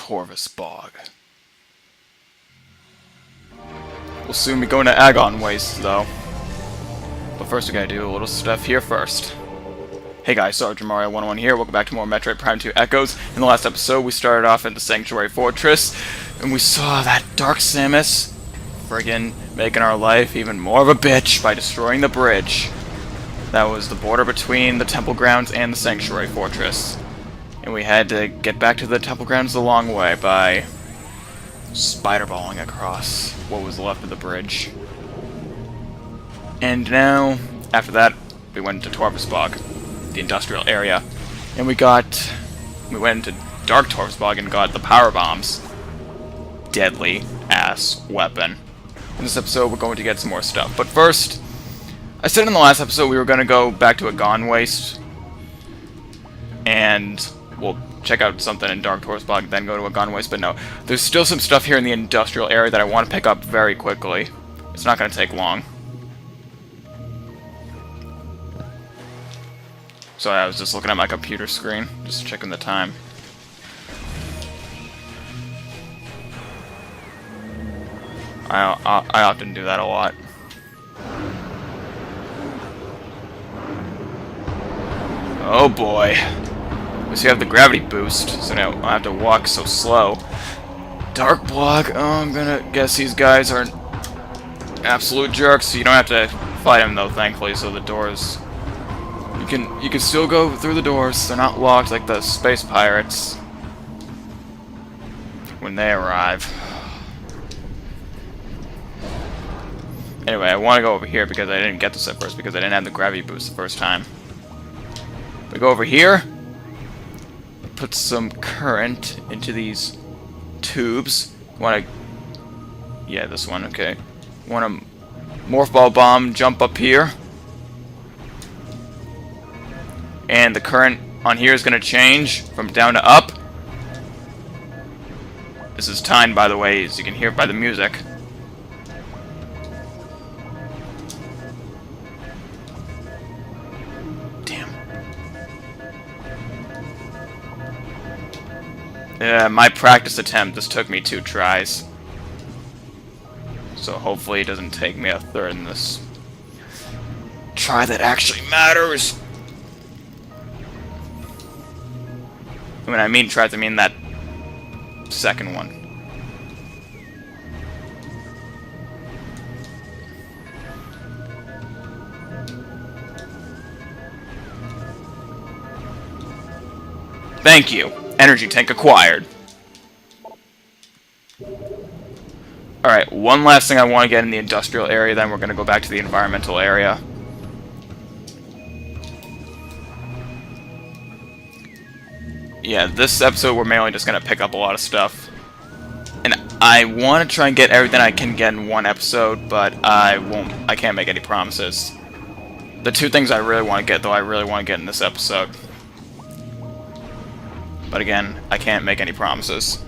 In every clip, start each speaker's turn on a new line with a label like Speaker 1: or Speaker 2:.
Speaker 1: Torvus Bog. We'll soon be going to Agon Wastes, though. But first we gotta do a little stuff here first. Hey guys, Sergeant Mario 101 here. Welcome back to more Metroid Prime 2 Echoes. In the last episode, we started off in the Sanctuary Fortress, and we saw that Dark Samus friggin' making our life even more of a bitch by destroying the bridge. That was the border between the Temple Grounds and the Sanctuary Fortress. And we had to get back to the Temple Grounds the long way by spider-balling across what was left of the bridge. And now, after that, we went to Torvus Bog, the industrial area, and we went into Dark Torvus Bog and got the power bombs. Deadly ass weapon. In this episode, we're going to get some more stuff. But first, I said in the last episode we were going to go back to Agon Wastes, and we'll check out something in Dark Torvus Bog, then go to Agon Wastes. But no, there's still some stuff here in the industrial area that I want to pick up very quickly. It's not going to take long. So I was just looking at my computer screen, just checking the time. I often do that a lot. Oh boy. We still have the gravity boost, so now I have to walk so slow. Dark Block, oh, I'm gonna guess these guys are absolute jerks. You don't have to fight them though, thankfully, so the doors... You can still go through the doors. They're not locked like the space pirates when they arrive. Anyway, I want to go over here because I didn't get this at first because I didn't have the gravity boost the first time. We go over here, put some current into these tubes. Want to... Yeah, this one, okay. Want to morph ball bomb, jump up here. And the current on here is going to change from down to up. This is timed, by the way, as you can hear by the music. Damn. Yeah, my practice attempt, this took me 2 tries. So hopefully it doesn't take me a third in this try that actually matters. When I mean tries, I mean that second one. Thank you. Energy tank acquired. Alright, one last thing I want to get in the industrial area, then we're going to go back to the environmental area. Yeah, this episode we're mainly just going to pick up a lot of stuff. And I want to try and get everything I can get in one episode, but I can't make any promises. The 2 things I really want to get, though, I really want to get in this episode. But again, I can't make any promises.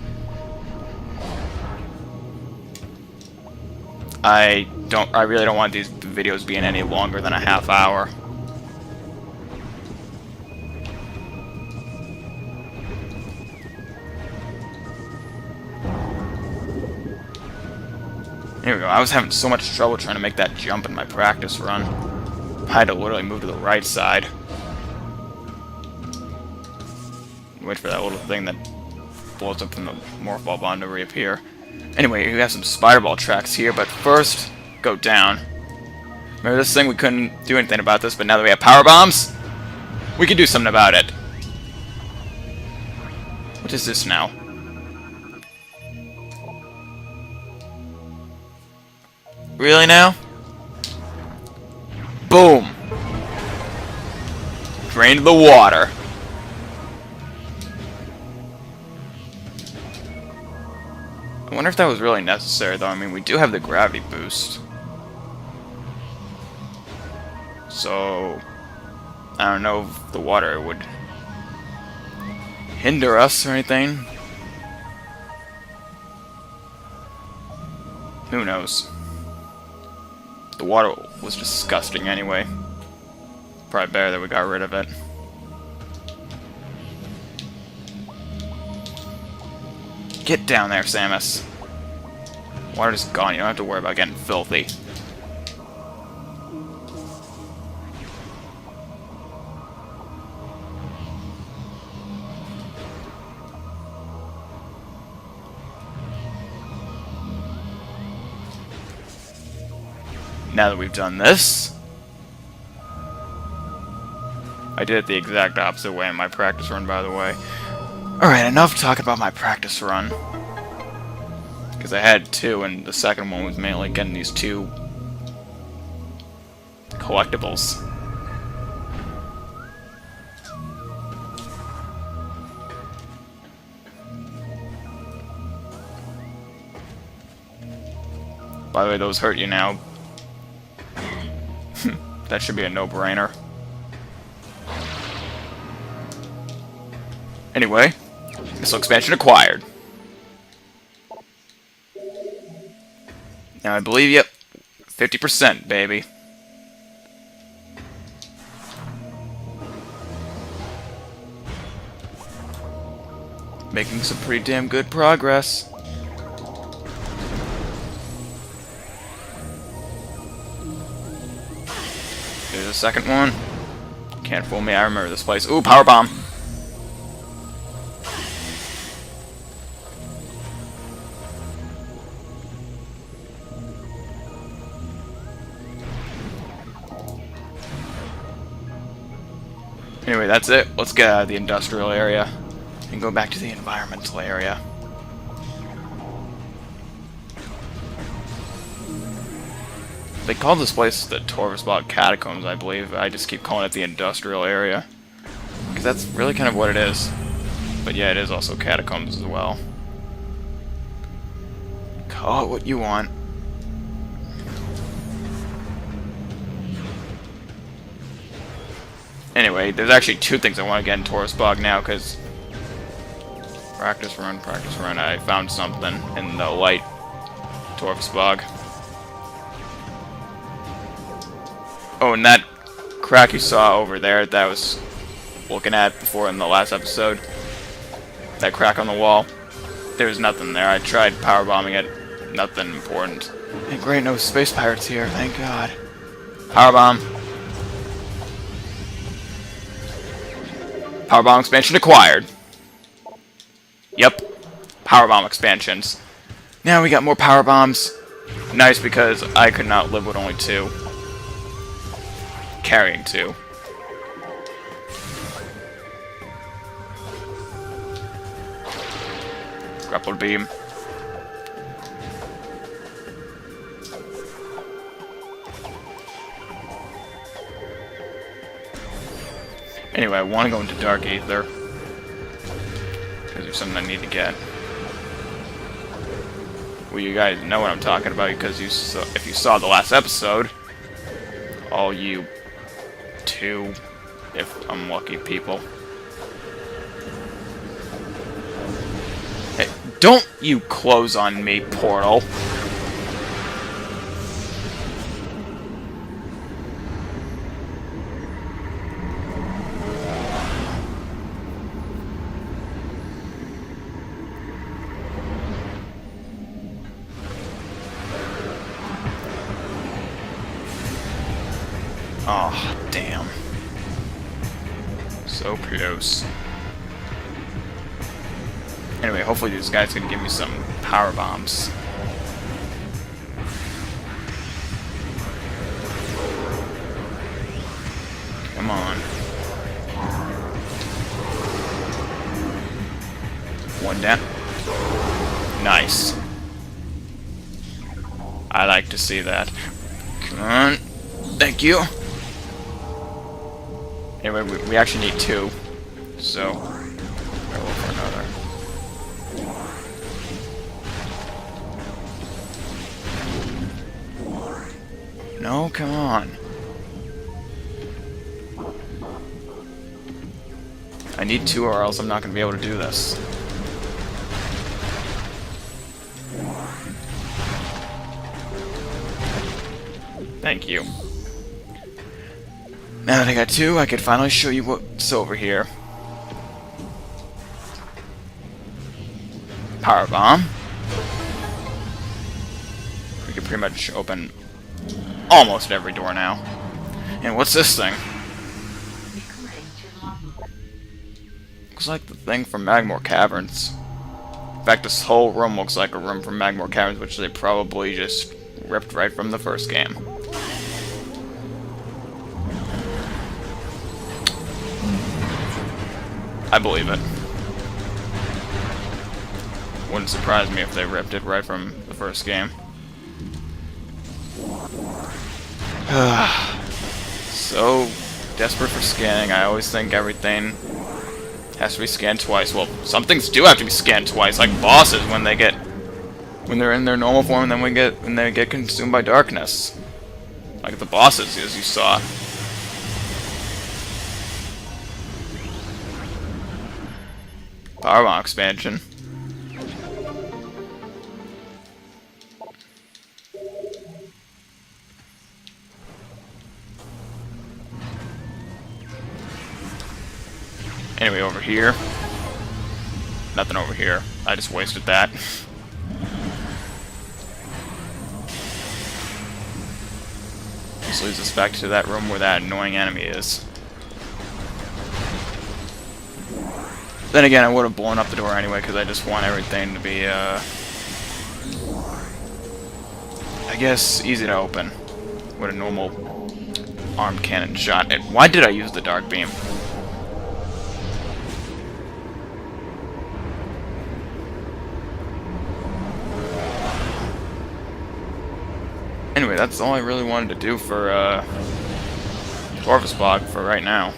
Speaker 1: I really don't want these videos being any longer than a half hour. Here we go. I was having so much trouble trying to make that jump in my practice run. I had to literally move to the right side. Wait for that little thing that blows up from the morph ball bomb to reappear. Anyway, we have some spider ball tracks here, but first, go down. Remember this thing? We couldn't do anything about this, but now that we have power bombs, we can do something about it. What is this now? Really now? Boom! Drained the water. I wonder if that was really necessary, though. I mean, we do have the gravity boost. So, I don't know if the water would hinder us or anything. Who knows? The water was disgusting anyway. Probably better that we got rid of it. Get down there, Samus. Water is gone. You don't have to worry about getting filthy. Now that we've done this, I did it the exact opposite way in my practice run, by the way. Alright, enough talking about my practice run. Because I had two, and the second one was mainly getting these two collectibles. By the way, those hurt you now. That should be a no-brainer. Anyway, missile expansion acquired. Now I believe, yep, 50%, baby. Making some pretty damn good progress. There's a second one. Can't fool me, I remember this place. Ooh, power bomb. Anyway, that's it. Let's get out of the industrial area and go back to the environmental area. They call this place the Torvusbog Catacombs, I believe. I just keep calling it the industrial area, because that's really kind of what it is. But yeah, it is also catacombs as well. Call it what you want. Anyway, there's actually two things I want to get in Torvusbog now, because practice run, I found something in the light Torvusbog. Oh, and that crack you saw over there that I was looking at before in the last episode, that crack on the wall, there was nothing there. I tried powerbombing it, nothing important. Hey, great, no space pirates here, thank God. Powerbomb. Powerbomb expansion acquired. Yep. Powerbomb expansions. Now we got more power bombs. Nice, because I could not live with only two. Carrying two. Grapple beam. Anyway, I want to go into Dark Aether, because there's something I need to get. Well, you guys know what I'm talking about, because if you saw the last episode, all you two, if unlucky people. Hey, don't you close on me, Portal. Oh, damn. So close. Anyway, hopefully these guys can give me some power bombs. Come on. One down. Nice. I like to see that. Come on. Thank you. Anyway, we actually need two, so I'll look for another. No, come on. I need two or else I'm not going to be able to do this. Thank you. Now that I got two, I could finally show you what's over here. power bomb. We can pretty much open almost every door now. And what's this thing? Looks like the thing from Magmore Caverns. In fact, this whole room looks like a room from Magmore Caverns, which they probably just ripped right from the first game. I believe it. Wouldn't surprise me if they ripped it right from the first game. So desperate for scanning. I always think everything has to be scanned twice. Well, some things do have to be scanned twice, like bosses when they're in their normal form, and then when they get consumed by darkness. Like the bosses, as you saw. Powerbomb expansion. Anyway, over here. Nothing over here. I just wasted that. This leads us back to that room where that annoying enemy is. Then again, I would have blown up the door anyway, because I just want everything to be, I guess, easy to open with a normal armed cannon shot. And why did I use the dark beam? Anyway, that's all I really wanted to do for, Torvusbog for right now.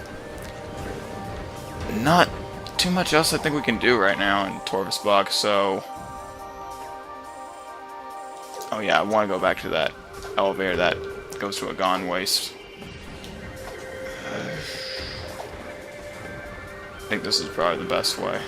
Speaker 1: Not too much else I think we can do right now in Torvusbog, so... Oh yeah, I want to go back to that elevator that goes to Agon Wastes. I think this is probably the best way.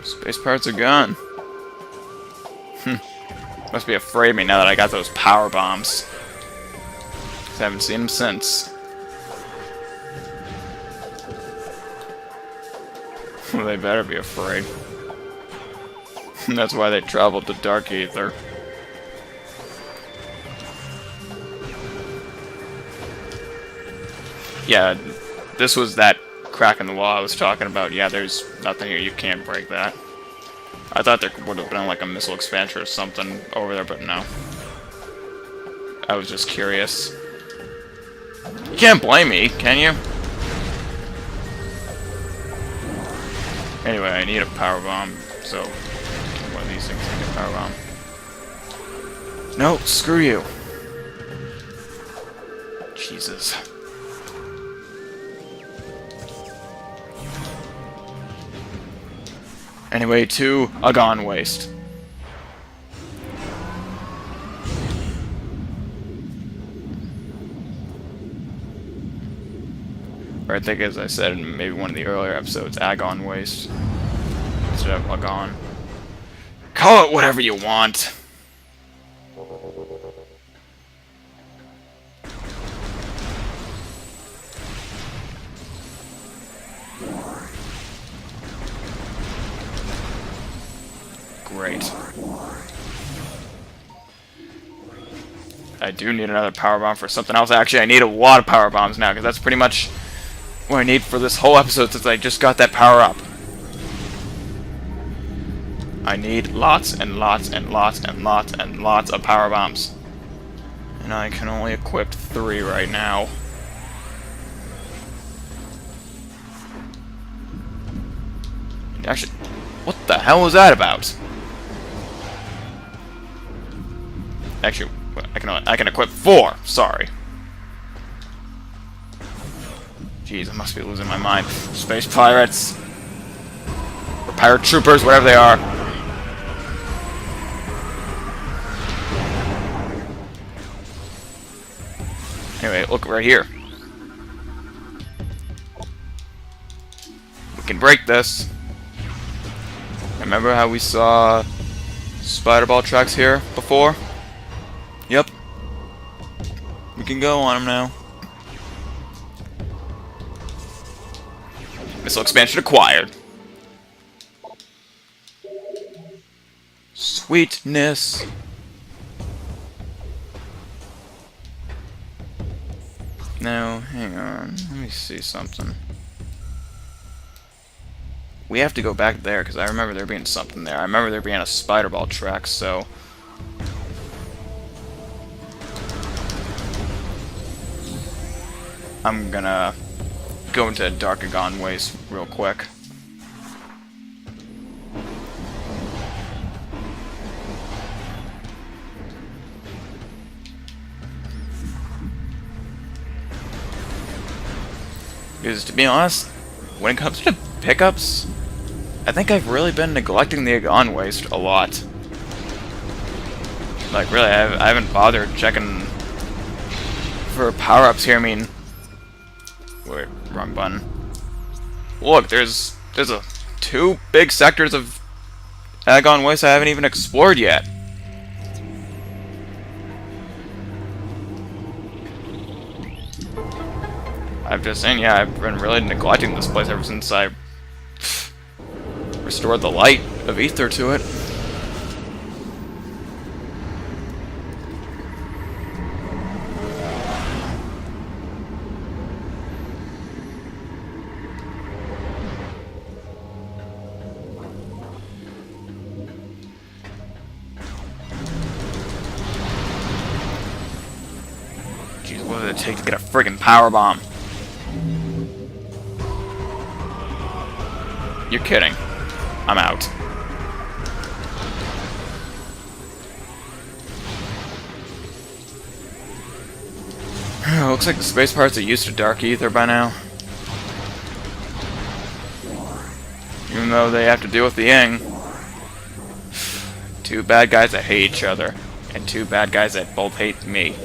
Speaker 1: Space pirates are gone. Must be afraid of me now that I got those power bombs. I haven't seen them since. They better be afraid. That's why they traveled to Dark Aether. Yeah, this was that crack in the wall I was talking about. Yeah, there's nothing here. You can't break that. I thought there would have been like a missile expansion or something over there, but no. I was just curious. You can't blame me, can you? Anyway, I need a power bomb, so one of these things can get a power bomb. No, screw you. Jesus. Anyway, to Agon Waste. Or I think, as I said in maybe one of the earlier episodes, Agon Waste instead of Agon. Call it whatever you want. Great. I do need another power bomb for something else. Actually, I need a lot of power bombs now, because that's pretty much what I need for this whole episode since I just got that power up. I need lots and lots and lots and lots and lots of power bombs. And I can only equip 3 right now. Actually, what the hell was that about? Actually, I can equip 4. Sorry. Jeez, I must be losing my mind. Space pirates, or pirate troopers, whatever they are. Anyway, look right here. We can break this. Remember how we saw spider ball tracks here before? Yep. We can go on them now. Missile expansion acquired. Sweetness. Now, hang on. Let me see something. We have to go back there, because I remember there being something there. I remember there being a spider ball track, so... I'm gonna go into Dark Agon Wastes real quick. Because, to be honest, when it comes to pickups, I think I've really been neglecting the Agon Waste a lot. Like, really, I haven't bothered checking for power-ups here. I mean... Wait, wrong button. Look, there's two big sectors of Agon Wastes I haven't even explored yet. I'm just saying, yeah, I've been really neglecting this place ever since I restored the light of ether to it. Jeez, what did it take to get a friggin' power bomb? You're kidding. I'm out. Looks like the space pirates are used to dark ether by now. Even though they have to deal with the Ying. Two bad guys that hate each other. And two bad guys that both hate me.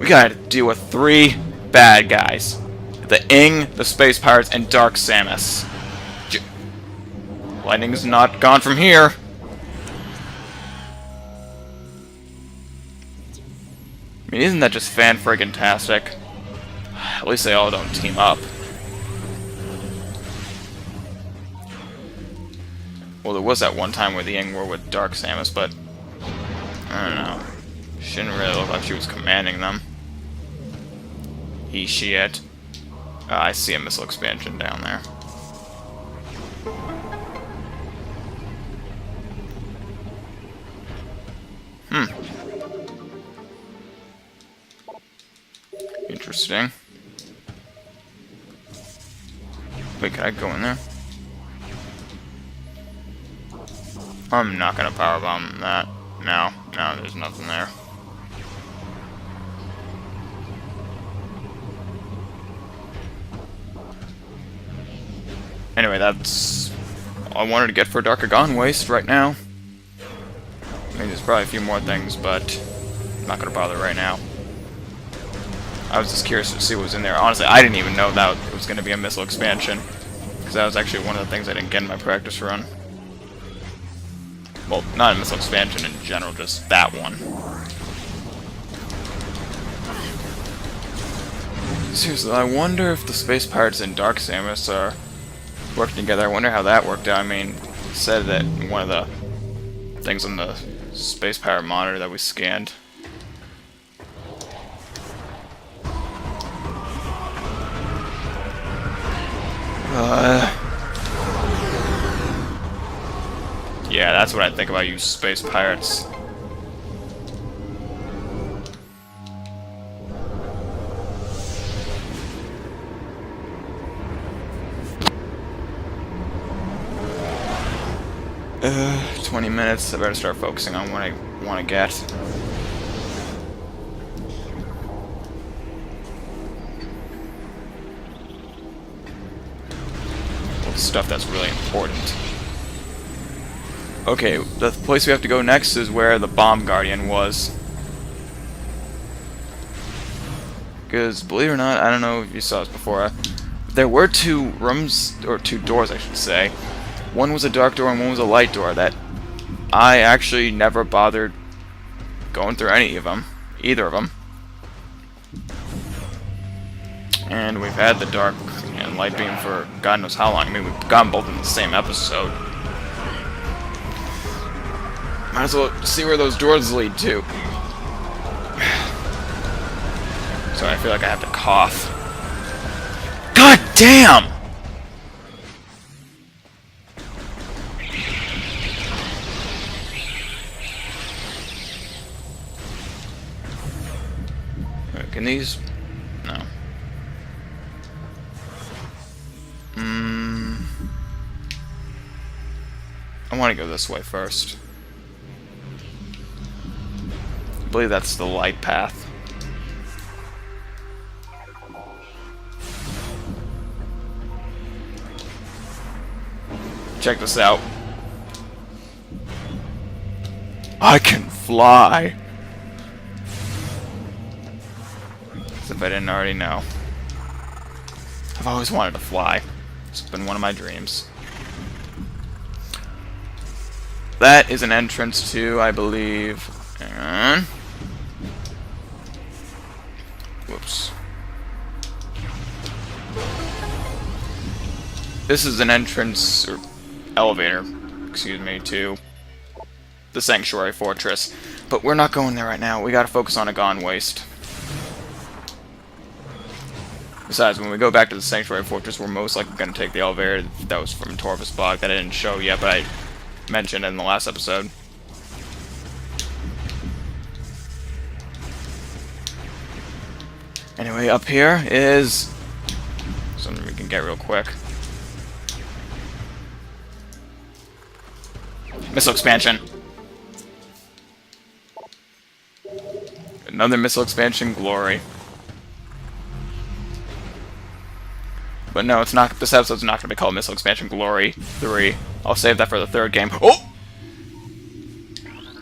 Speaker 1: We gotta deal with three bad guys. The Ying, the Space Pirates, and Dark Samus. Lightning's not gone from here. I mean, isn't that just fan-friggin-tastic? At least they all don't team up. Well, there was that one time where the Ying were with Dark Samus, but... I don't know. She didn't really look like she was commanding them. Shit. I see a missile expansion down there. Interesting. Wait, can I go in there? I'm not gonna powerbomb that. No, there's nothing there. Anyway, that's all I wanted to get for Dark Agon Waste right now. I mean, there's probably a few more things, but I'm not going to bother right now. I was just curious to see what was in there. Honestly, I didn't even know that it was going to be a missile expansion, because that was actually one of the things I didn't get in my practice run. Well, not a missile expansion in general, just that one. Seriously, I wonder if the Space Pirates and Dark Samus are working together. I wonder how that worked out. I mean, it said that one of the things on the Space Pirate monitor that we scanned. Yeah, that's what I think about you Space Pirates. Uh, 20 minutes. I better start focusing on what I want to get. Well, the stuff that's really important. Okay, the place we have to go next is where the Bomb Guardian was. Because, believe it or not, I don't know if you saw this before, there were two rooms, or two doors I should say, One was a dark door and one was a light door that I actually never bothered going through any of them. Either of them. And we've had the dark and light beam for God knows how long. I mean, we've gotten both in the same episode. Might as well see where those doors lead to. Sorry, I feel like I have to cough. God damn! Can these... No. I want to go this way first. I believe that's the light path. Check this out. I can fly! As if I didn't already know. I've always wanted to fly. It's been one of my dreams. That is an entrance to, I believe... Hang on. Whoops. This is an entrance, or elevator, excuse me, to the Sanctuary Fortress. But we're not going there right now. We gotta focus on Agon Wastes. Besides, when we go back to the Sanctuary Fortress, we're most likely going to take the elevator that was from Torvus Bog that I didn't show yet, but I mentioned in the last episode. Anyway, up here is something we can get real quick. Missile expansion. Another missile expansion glory. But no, it's not. This episode's not going to be called Missile Expansion Glory 3. I'll save that for the third game. Oh!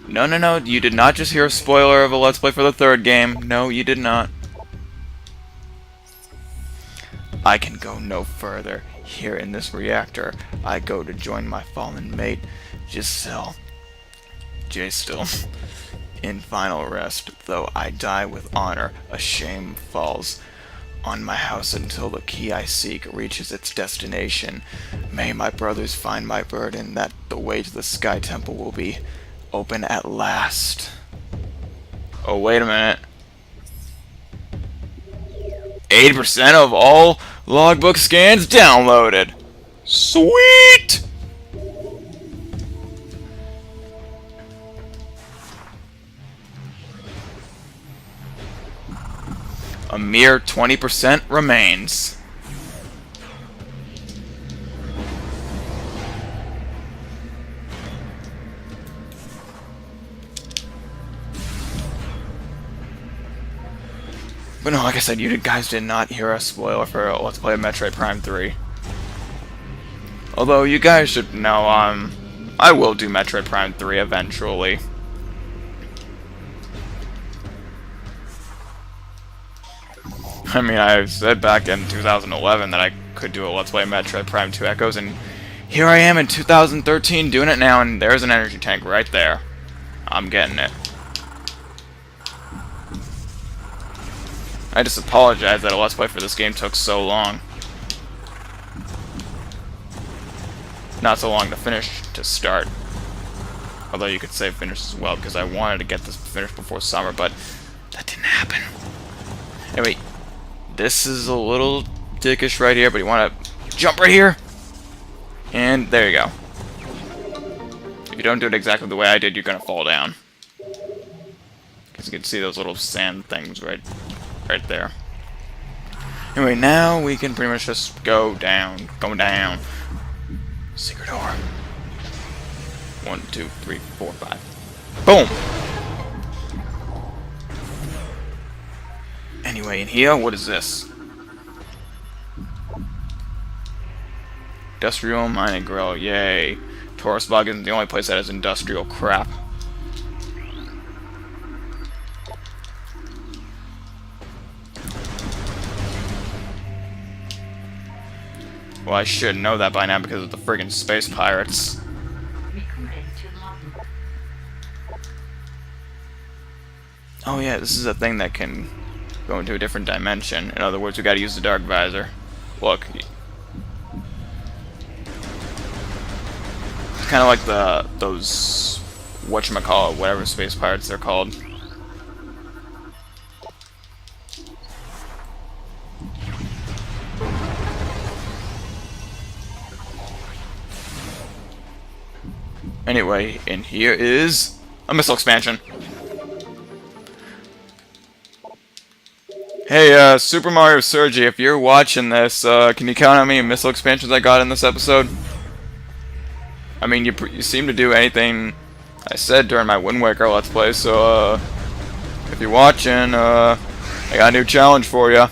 Speaker 1: No, no, no. You did not just hear a spoiler of a Let's Play for the third game. No, you did not. I can go no further. Here in this reactor, I go to join my fallen mate, J-Still, in final rest. Though I die with honor, a shame falls on my house until the key I seek reaches its destination. May my brothers find my burden, that the way to the Sky Temple will be open at last. Oh, wait a minute. 80% of all logbook scans downloaded. Sweet! A mere 20% remains. But no, like I said, you guys did not hear a spoiler for Let's Play Metroid Prime 3. Although, you guys should know, I will do Metroid Prime 3 eventually. I mean, I said back in 2011 that I could do a Let's Play Metroid Prime 2 Echoes, and here I am in 2013 doing it now, and there's an energy tank right there. I'm getting it. I just apologize that a Let's Play for this game took so long. Not so long to finish, to start. Although you could say finish as well, because I wanted to get this finished before summer, but that didn't happen. Anyway, this is a little dickish right here, but you want to jump right here, and there you go. If you don't do it exactly the way I did, you're going to fall down. Because you can see those little sand things right there. Anyway, now we can pretty much just go down. Secret door. 1, 2, 3, 4, 5. Boom! Anyway, in here, what is this? Industrial mining grill, yay. Torvus Bog isn't the only place that has industrial crap. Well, I should know that by now because of the friggin' space pirates. Oh yeah, this is a thing that can go into a different dimension. In other words, we gotta use the dark visor. Look. It's kinda like those whatchamacallit, whatever space pirates they're called. Anyway, and here is a missile expansion. Hey, Super Mario Sergi, if you're watching this, can you count how many missile expansions I got in this episode? I mean, you seem to do anything I said during my Wind Waker Let's Play, so, if you're watching, I got a new challenge for you.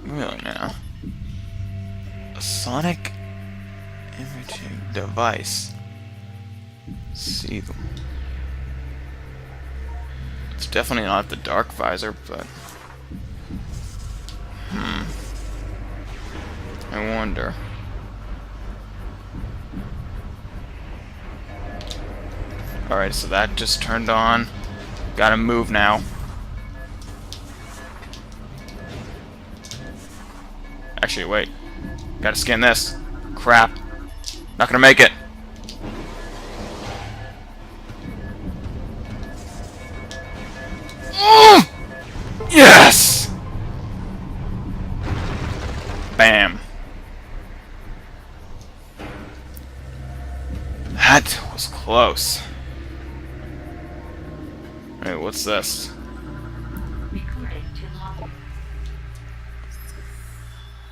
Speaker 1: Really now? A sonic imaging device. See them. It's definitely not the dark visor, but I wonder. Alright, so that just turned on. Gotta move now. Actually, wait. Gotta scan this. Crap. Not gonna make it. Yes! Bam. That was close. Wait, what's this?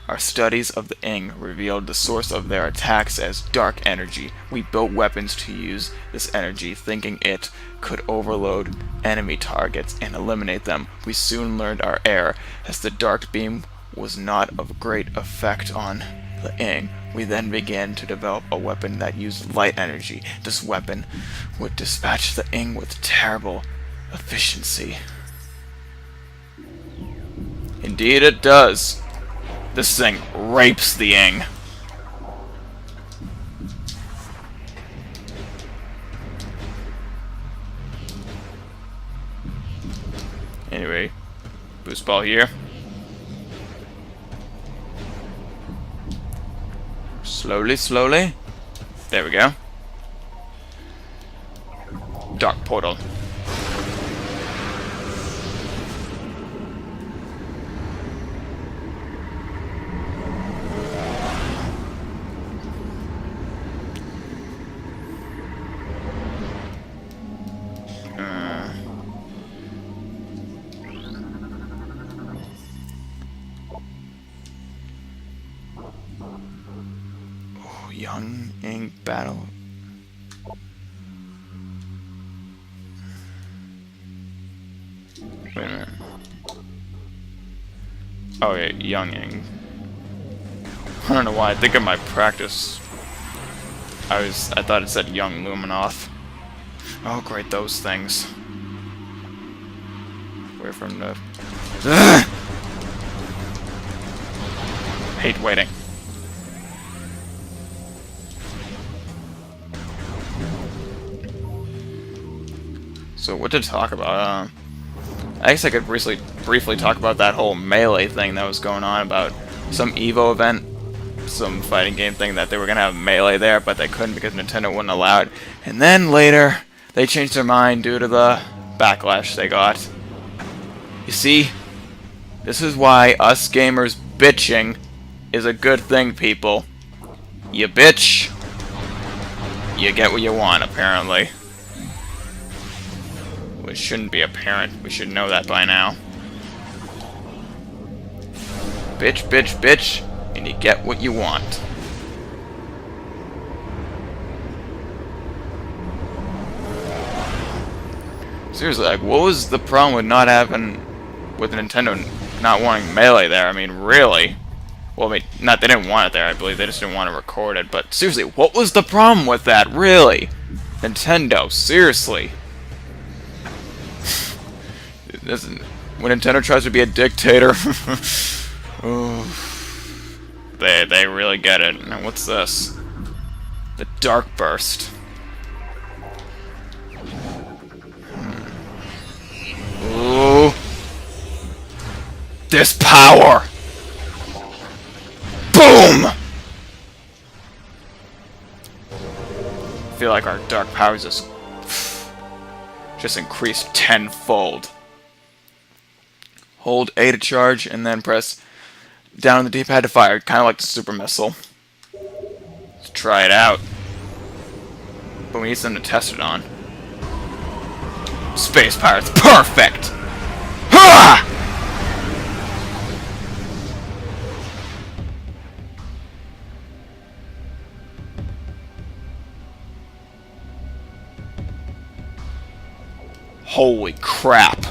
Speaker 1: Our studies of the Ing revealed the source of their attacks as dark energy. We built weapons to use this energy, thinking it could overload enemy targets and eliminate them. We soon learned our error, as the dark beam was not of great effect on the Ing. We then began to develop a weapon that used light energy. This weapon would dispatch the Ing with terrible efficiency. Indeed it does. This thing rapes the Ing. Anyway, boost ball here. Slowly, slowly. There we go. Dark portal. Young Ing battle. Wait a minute. Oh yeah, Young Ing. I don't know why. I think in my practice, I thought it said Young Luminoth. Oh great, those things. Where from the? Ugh! Hate waiting. So what to talk about? I guess I could briefly talk about that whole melee thing that was going on about some Evo event, some fighting game thing that they were gonna have melee there, but they couldn't because Nintendo wouldn't allow it. And then later, they changed their mind due to the backlash they got. You see, this is why us gamers bitching is a good thing, people. You bitch, you get what you want, apparently. Which shouldn't be apparent. We should know that by now. Bitch, bitch, bitch, and you get what you want. Seriously, like, what was the problem with not having, with Nintendo not wanting Melee there? I mean, really? Well, I mean, not they didn't want it there. I believe they just didn't want to record it. But seriously, what was the problem with that? Really, Nintendo? Seriously, when Nintendo tries to be a dictator, oh, they really get it. Now, what's this? The Dark Burst. Ooh, this power. Boom! I feel like our dark powers just increased tenfold. Hold A to charge, and then press down on the D-pad to fire, kind of like the super missile. Let's try it out. But we need something to test it on. Space Pirates, perfect! Ha! Holy crap.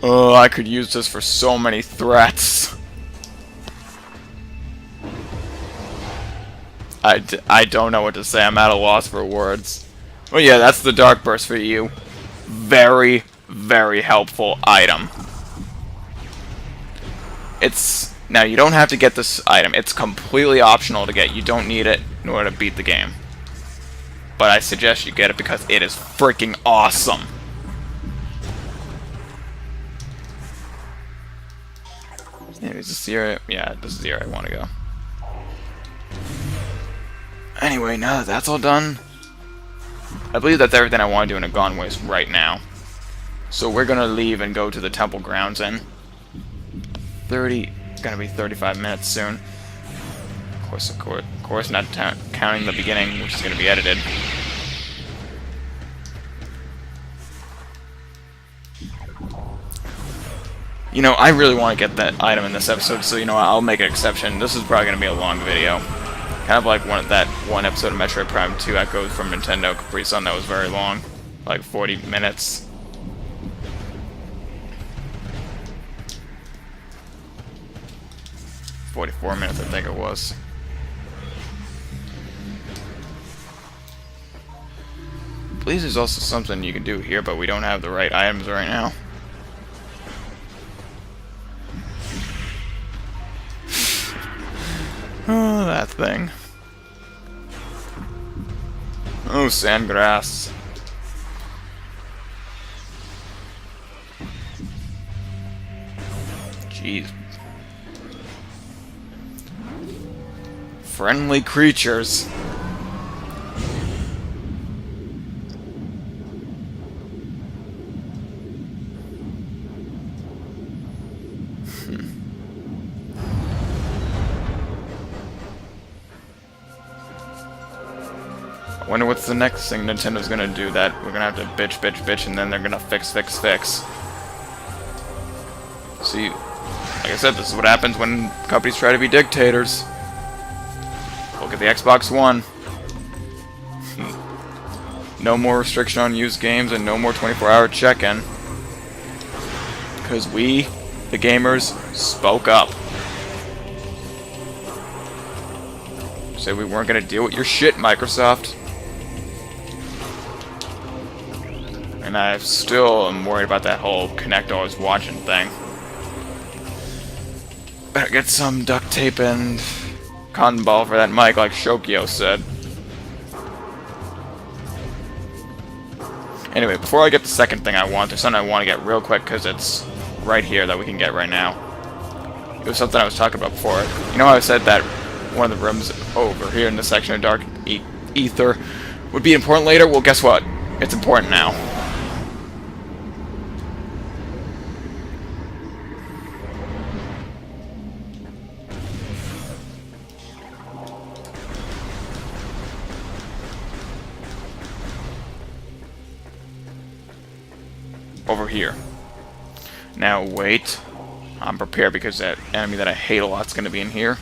Speaker 1: Oh, I could use this for so many threats. I don't know what to say. I'm at a loss for words. Well, yeah, that's the Dark Burst for you. Very, very helpful item. Now, you don't have to get this item. It's completely optional to get. You don't need it in order to beat the game. But I suggest you get it because it is freaking awesome. Is this the area? Yeah, this is the area I want to go. Anyway, now that that's all done, I believe that's everything I want to do in Agon Wastes right now. So we're going to leave and go to the temple grounds in gonna be 35 minutes soon. Of course, not counting the beginning, which is gonna be edited. You know, I really want to get that item in this episode, so you know, I'll make an exception. This is probably gonna be a long video, kind of like one episode of Metroid Prime 2 Echoes from Nintendo Capri Sun that was very long, like 40 minutes. 44 minutes, I think it was. I believe there's also something you can do here, but we don't have the right items right now. Oh, that thing. Oh, sandgrass. Jeez. Friendly creatures. I wonder what's the next thing Nintendo's gonna do that we're gonna have to bitch, and then they're gonna fix. See, like I said, this is what happens when companies try to be dictators. Look at the Xbox One. No more restriction on used games and no more 24-hour check-in. Because we, the gamers, spoke up. Said we weren't going to deal with your shit, Microsoft. And I still am worried about that whole Kinect always watching thing. Better get some duct tape and cotton ball for that mic, like Shokyo said. Anyway, before I get the second thing I want, there's something I want to get real quick because it's right here that we can get right now. It was something I was talking about before. You know how I said that one of the rooms over here in the section of Dark Ether would be important later? Well, guess what? It's important now. Over here. Now wait. I'm prepared because that enemy that I hate a lot is going to be in here.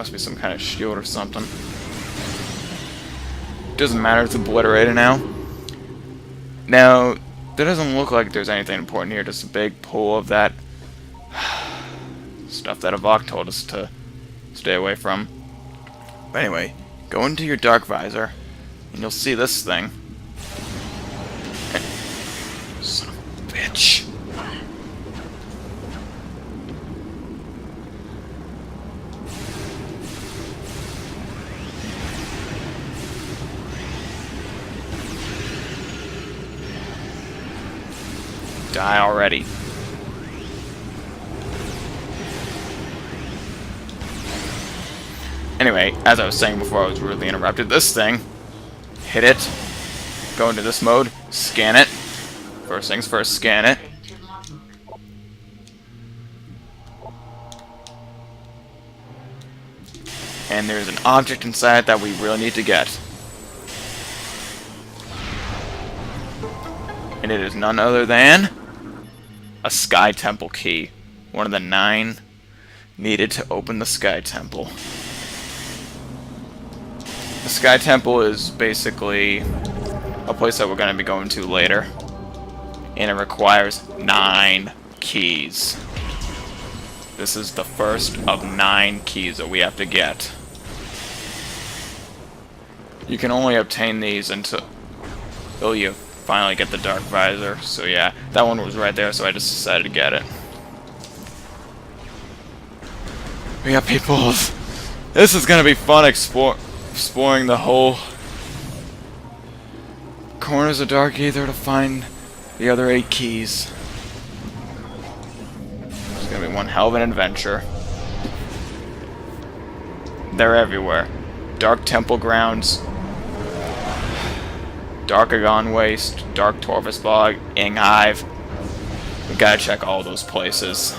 Speaker 1: must be some kind of shield or something. Doesn't matter, it's obliterated now. Now, there doesn't look like there's anything important here, just a big pool of that stuff that Avok told us to stay away from. But anyway, go into your dark visor, and you'll see this thing. Son of a bitch. Die already. Anyway, as I was saying before I was rudely interrupted, this thing, hit it, go into this mode, scan it. First things first, scan it. And there's an object inside that we really need to get. And it is none other than a Sky Temple key. One of the 9 needed to open the Sky Temple. The Sky Temple is basically a place that we're going to be going to later. And it requires 9 keys. This is the first of 9 keys that we have to get. You can only obtain these until you finally get the Dark Visor. So yeah, that one was right there, so I just decided to get it. We got people. This is going to be fun exploring the whole corners of Dark Aether to find the other 8 keys. It's gonna be one hell of an adventure. They're everywhere. Dark Temple Grounds, Dark Agon Wastes, Dark Torvus Bog, Inghive. We gotta check all those places.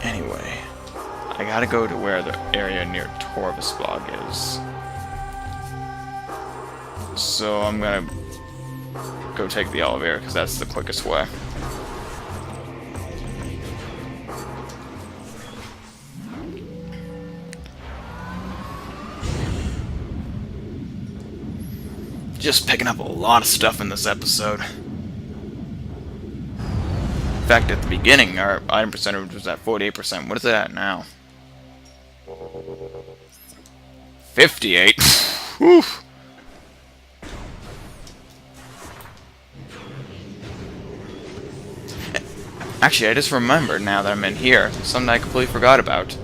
Speaker 1: Anyway, I gotta go to where the area near Torvus Bog is. So I'm gonna go take the elevator because that's the quickest way. Just picking up a lot of stuff in this episode. In fact, at the beginning, our item percentage was at 48%. What is it at now? 58. Whew. Actually, I just remembered now that I'm in here. Something I completely forgot about.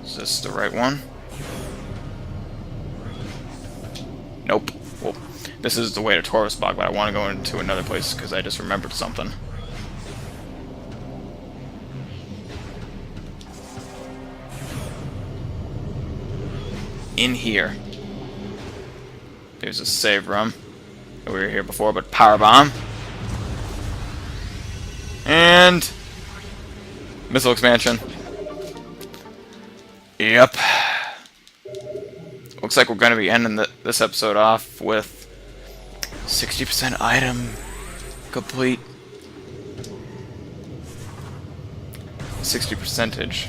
Speaker 1: Is this the right one? Nope. Well, this is the way to Torvus Bog, but I want to go into another place because I just remembered something. In here. There's a save room. We were here before, but power bomb. And missile expansion. Yep. Looks like we're going to be ending this episode off with 60% item complete. 60%.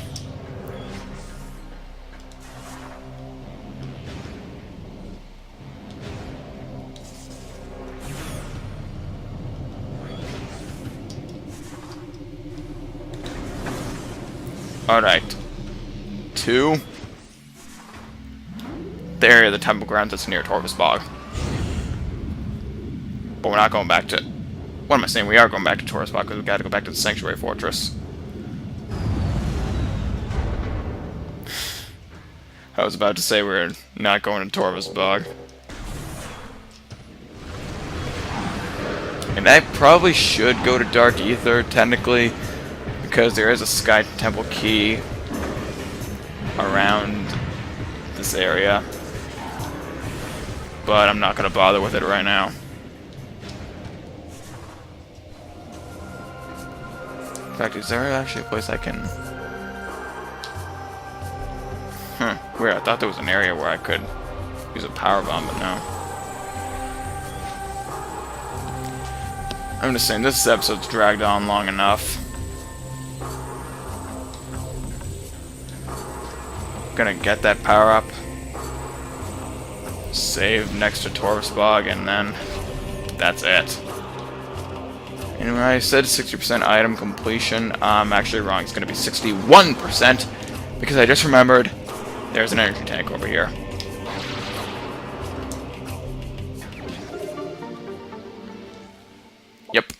Speaker 1: Alright. 2. The area of the Temple Grounds that's near Torvus Bog. But we're not going back to... What am I saying? We are going back to Torvus Bog because we've got to go back to the Sanctuary Fortress. I was about to say we're not going to Torvus Bog. And I probably should go to Dark Aether, technically, because there is a Sky Temple key around this area. But I'm not going to bother with it right now. In fact, is there actually a place I can... Weird, I thought there was an area where I could use a power bomb, but no. I'm just saying, this episode's dragged on long enough. Gonna get that power up. Save next to Torvsbog, and then that's it. Anyway, I said 60% item completion. I'm actually wrong. It's gonna be 61%, because I just remembered there's an energy tank over here. Yep.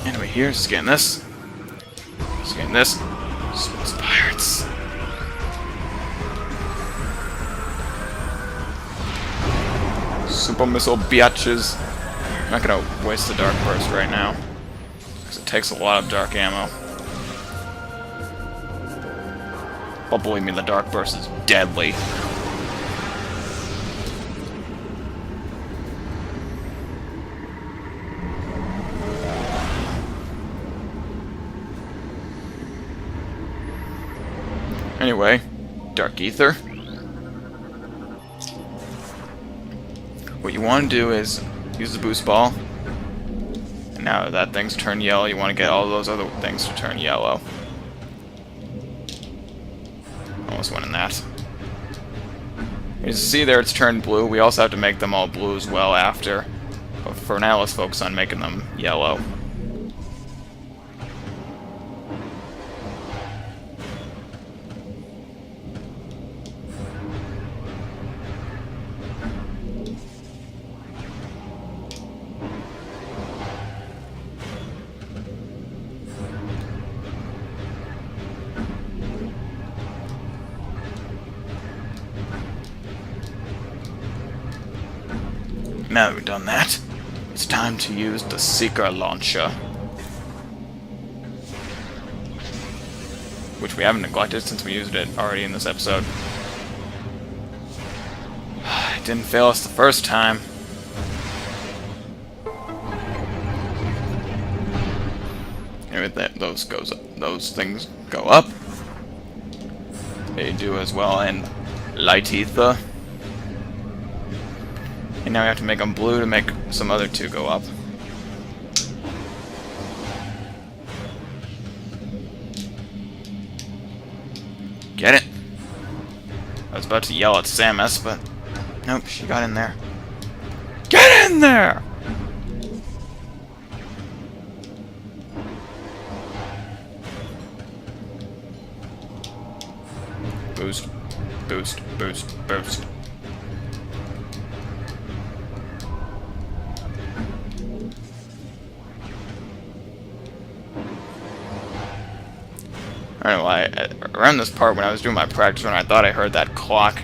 Speaker 1: Anyway, here, scan this. Scan this. Space pirates. Super missile biatches. I'm not gonna waste the dark burst right now, because it takes a lot of dark ammo. But believe me, the dark burst is deadly. Anyway, Dark Ether. What you want to do is use the boost ball. And now that thing's turned yellow, you want to get all those other things to turn yellow. Almost went in that. As you see there, it's turned blue. We also have to make them all blue as well after. But for now, let's focus on making them yellow. Now that we've done that, it's time to use the Seeker Launcher. Which we haven't neglected since we used it already in this episode. It didn't fail us the first time. Anyway, those things go up. They do as well in Light Ether. And now we have to make them blue to make some other two go up. Get it? I was about to yell at Samus, but nope, she got in there. Get in there! Boost, boost, boost, boost. I don't know why, around this part when I was doing my practice run, I thought I heard that clock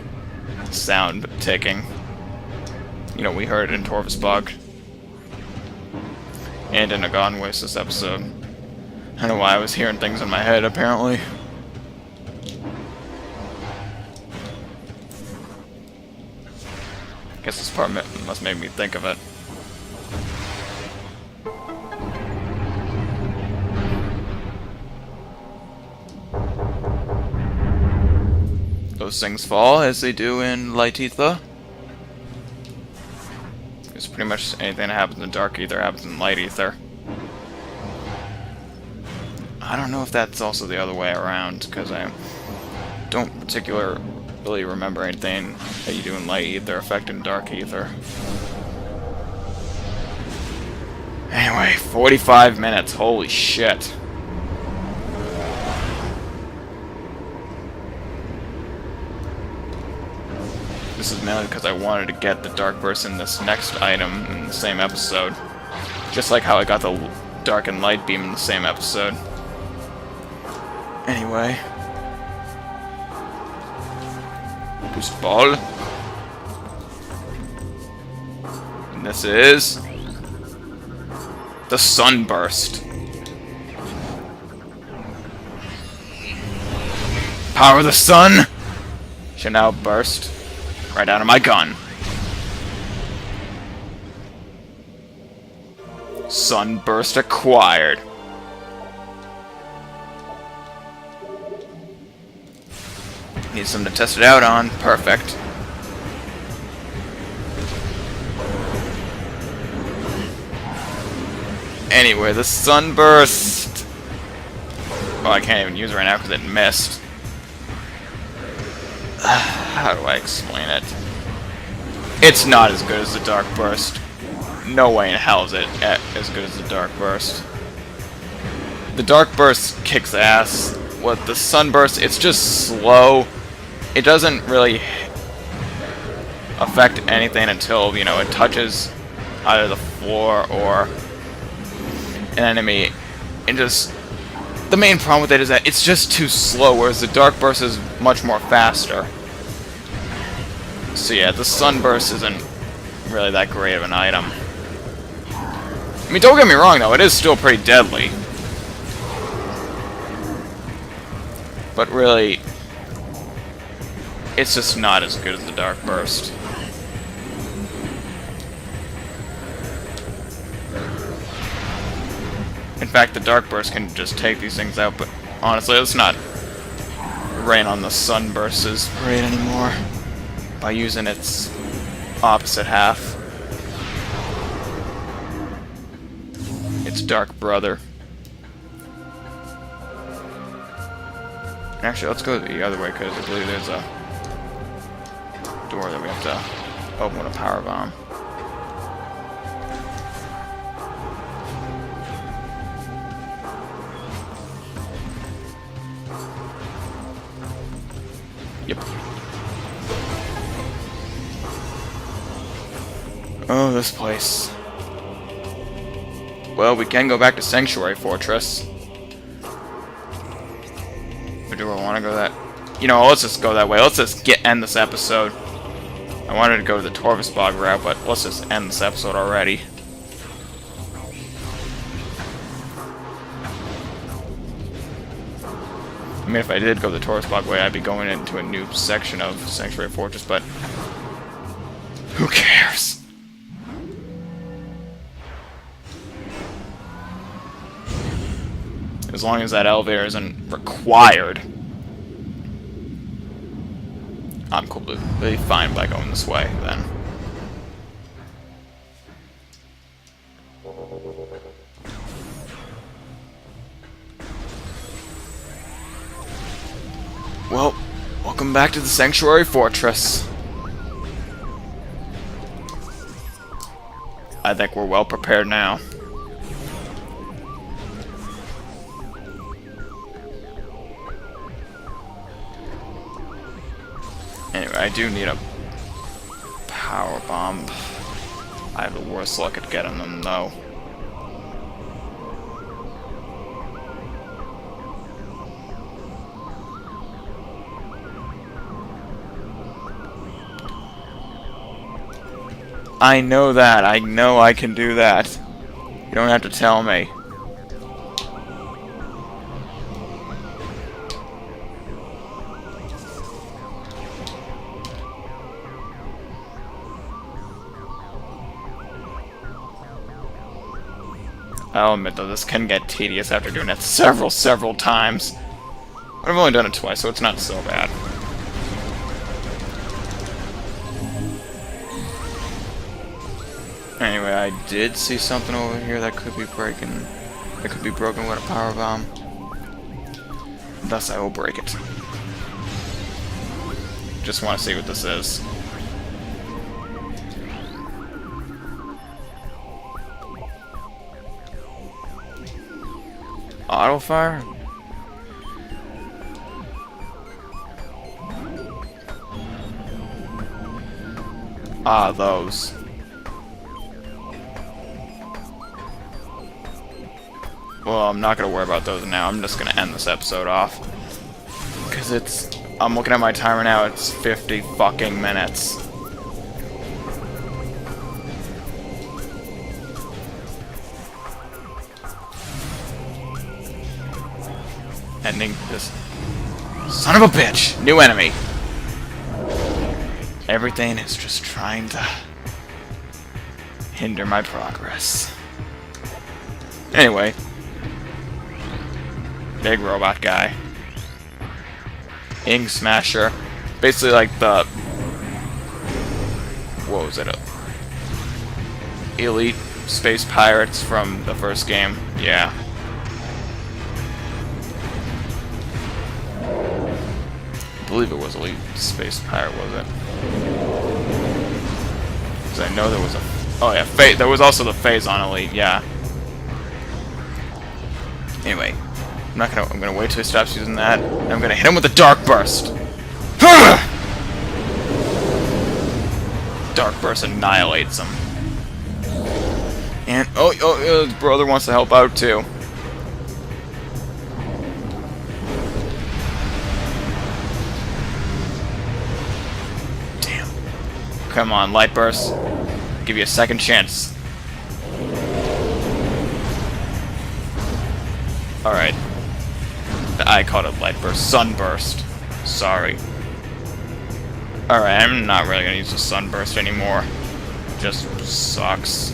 Speaker 1: sound ticking. You know, we heard it in Torvsbog. And in Agon Wastes this episode. I don't know why I was hearing things in my head, apparently. Guess this part must make me think of it. Those things fall as they do in Light Ether. Because pretty much anything that happens in Dark Ether happens in Light Ether. I don't know if that's also the other way around, because I don't particularly remember anything that you do in Light Ether affecting Dark Ether. Anyway, 45 minutes, holy shit. This is mainly because I wanted to get the Dark Burst in this next item in the same episode. Just like how I got the Dark and Light Beam in the same episode. Anyway. Boost Ball. And this is the Sunburst. Power of the Sun shall now burst right out of my gun. Sunburst acquired. Need something to test it out on. Perfect. Anyway, the sunburst. Oh, I can't even use it right now because it missed. How do I explain it? It's not as good as the dark burst. No way in hell is it as good as the dark burst. The dark burst kicks ass. What the sunburst, it's just slow. It doesn't really affect anything until, you know, it touches either the floor or an enemy. And just the main problem with it is that it's just too slow, whereas the dark burst is much more faster. So yeah, the sunburst isn't really that great of an item. I mean, don't get me wrong though, it is still pretty deadly. But really, it's just not as good as the dark burst. In fact, the dark burst can just take these things out, but honestly, let's not rain on the sunburst's parade anymore by using its opposite half. Its dark brother. Actually, let's go the other way, because I believe there's a door that we have to open with a power bomb. Yep. Oh, this place. Well, we can go back to Sanctuary Fortress. But do I want to go that? You know, let's just go that way. Let's just end this episode. I wanted to go to the Torvusbog route, but let's just end this episode already. I mean, if I did go the Torvusbog way, I'd be going into a new section of Sanctuary Fortress, but who cares? As long as that elevator isn't required, I'm completely fine by going this way, then. Well, welcome back to the Sanctuary Fortress. I think we're well prepared now. Anyway, I do need a power bomb. I have the worst luck at getting them, though. I know that. I know I can do that. You don't have to tell me. I'll admit though, this can get tedious after doing it several times. But I've only done it twice, so it's not so bad. Anyway, I did see something over here that could be breaking. That could be broken with a power bomb. Thus, I will break it. Just want to see what this is. Auto fire? Ah, those. Well, I'm not gonna worry about those now. I'm just gonna end this episode off. Because I'm looking at my timer now, it's 50 fucking minutes. Ending this. Son of a bitch! New enemy! Everything is just trying to hinder my progress. Anyway. Big robot guy. Ink Smasher. basically like the... What was it? Elite Space Pirates from the first game. Yeah. I believe it was Elite Space Pirate, was it? Because I know there was a... Oh yeah, there was also the Phazon Elite, yeah. Anyway, I'm gonna wait till he stops using that, and I'm gonna hit him with the Dark Burst! Dark Burst annihilates him. And, his brother wants to help out too. Damn. Come on, Light Burst. Give you a second chance. Alright. I called it Light Burst. Sunburst. Sorry. Alright, I'm not really gonna use the Sunburst anymore. It just sucks.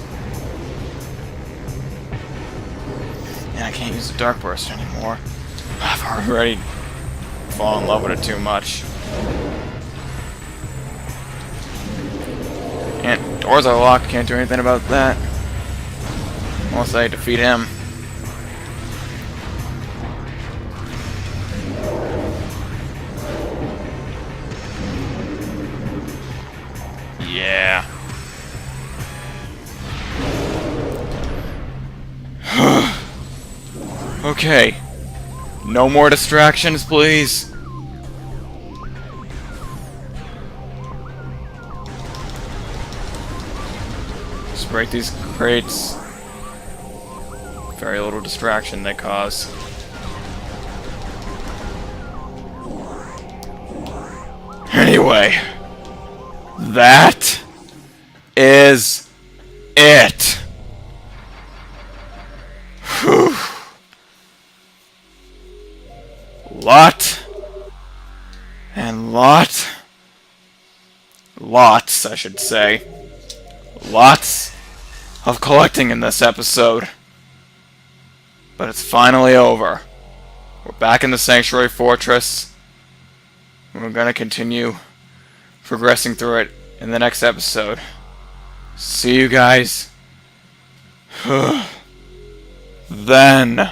Speaker 1: And I can't use the Dark Burst anymore. I've already fallen in love with it too much. And doors are locked, can't do anything about that. Unless I defeat him. Yeah. Okay. No more distractions, please. Just break these crates. Very little distraction they cause. Anyway. That is it. Whew. Lots, I should say. Lots of collecting in this episode. But it's finally over. We're back in the Sanctuary Fortress. We're gonna continue progressing through it in the next episode. See you guys then.